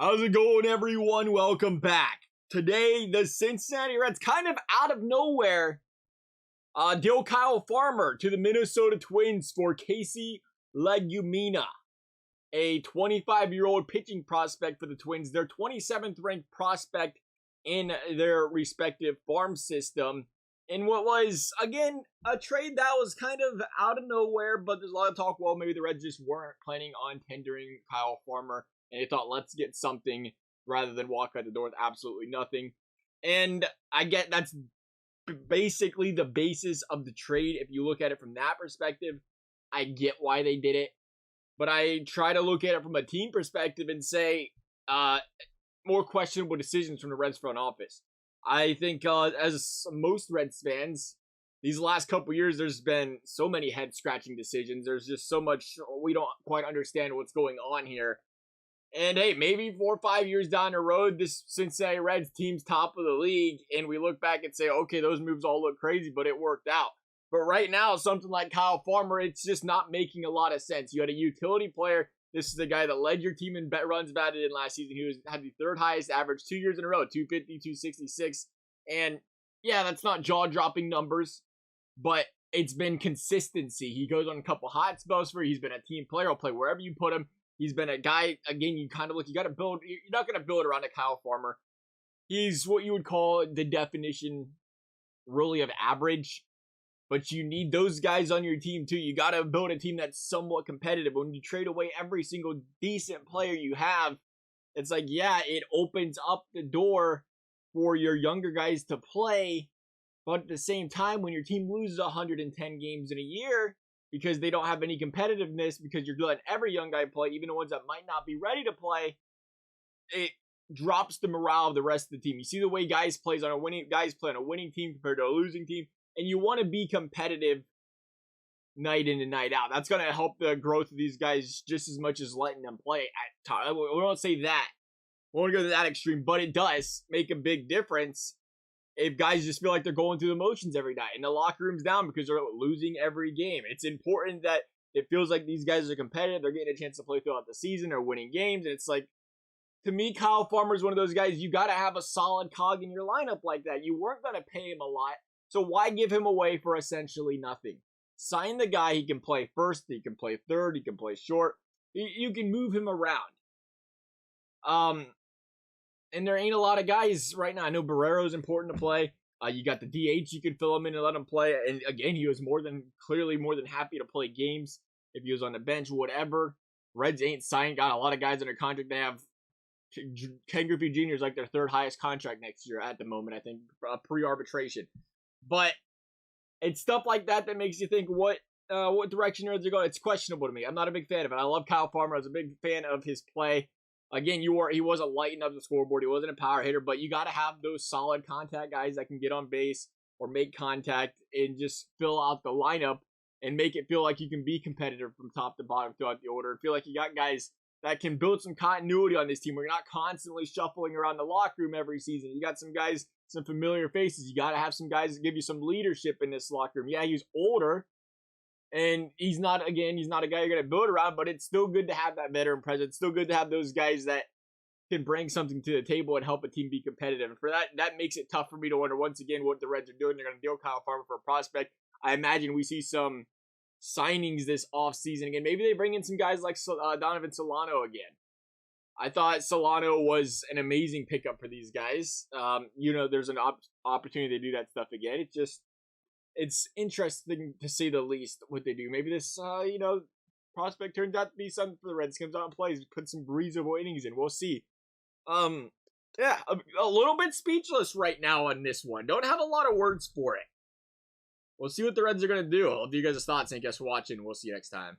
How's it going, everyone? Welcome back. Today, the Cincinnati Reds, kind of out of nowhere, deal Kyle Farmer to the Minnesota Twins for Casey Legumina, a 25-year-old pitching prospect for the Twins, their 27th ranked prospect in their respective farm system. In what was, again, a trade that was kind of out of nowhere, but there's a lot of talk, well, maybe the Reds just weren't planning on tendering Kyle Farmer, and they thought, let's get something rather than walk out the door with absolutely nothing. And I get that's basically the basis of the trade. If you look at it from that perspective, I get why they did it. But I try to look at it from a team perspective and say, more questionable decisions from the Reds front office. I think as most Reds fans, these last couple years, there's been so many head-scratching decisions. There's just so much we don't quite understand what's going on here. And hey, maybe 4 or 5 years down the road, this Cincinnati Reds team's top of the league, and we look back and say, okay, those moves all look crazy, but it worked out. But right now, something like Kyle Farmer, it's just not making a lot of sense. You had a utility player. This is the guy that led your team in runs batted in last season. He had the third highest average 2 years in a row, 250, 266. And yeah, that's not jaw-dropping numbers, but it's been consistency. He goes on a couple hot spells for you. He's been a team player. He'll play wherever you put him. He's been a guy, again, you kind of look, you got to build, you're not going to build around a Kyle Farmer. He's what you would call the definition really of average. But you need those guys on your team too. You got to build a team that's somewhat competitive. When you trade away every single decent player you have, it's like, yeah, it opens up the door for your younger guys to play. But at the same time, when your team loses 110 games in a year because they don't have any competitiveness, because you're letting every young guy play, even the ones that might not be ready to play, it drops the morale of the rest of the team. You see the way guys play on a winning team compared to a losing team. And you want to be competitive night in and night out. That's going to help the growth of these guys just as much as letting them play at times. We don't say that. We won't go to that extreme, but it does make a big difference if guys just feel like they're going through the motions every night and the locker room's down because they're losing every game. It's important that it feels like these guys are competitive. They're getting a chance to play throughout the season. They're winning games. And it's like, to me, Kyle Farmer is one of those guys, you got to have a solid cog in your lineup like that. You weren't going to pay him a lot. So why give him away for essentially nothing? Sign the guy. He can play first. He can play third. He can play short. You can move him around. And there ain't a lot of guys right now. I know Barrero's important to play. You got the DH. You can fill him in and let him play. And again, he was clearly more than happy to play games if he was on the bench, whatever. Reds ain't signed. Got a lot of guys under contract. They have Ken Griffey Jr. is like their third highest contract next year at the moment, I think, pre-arbitration. But it's stuff like that that makes you think what direction Reds are going. It's questionable to me. I'm not a big fan of it. I love Kyle Farmer. I was a big fan of his play. Again, he wasn't lighting up the scoreboard. He wasn't a power hitter, but you got to have those solid contact guys that can get on base or make contact and just fill out the lineup and make it feel like you can be competitive from top to bottom throughout the order. Feel like you got guys that can build some continuity on this team where you're not constantly shuffling around the locker room every season. You got some guys, some familiar faces. You got to have some guys that give you some leadership in this locker room. Yeah, he's older, and he's not a guy you're going to build around, but it's still good to have that veteran presence. It's still good to have those guys that can bring something to the table and help a team be competitive. And for that makes it tough for me to wonder, once again, what the Reds are doing. They're going to deal Kyle Farmer for a prospect. I imagine we see some signings this offseason again. Maybe they bring in some guys like Donovan Solano again. I thought Solano was an amazing pickup for these guys. There's an opportunity to do that stuff again. It's interesting to say the least what they do. Maybe this, prospect turns out to be something for the Reds. Comes out and plays, put some breathable innings in. We'll see. A little bit speechless right now on this one. Don't have a lot of words for it. We'll see what the Reds are going to do. I'll give you guys' thoughts. Thank you guys for watching. We'll see you next time.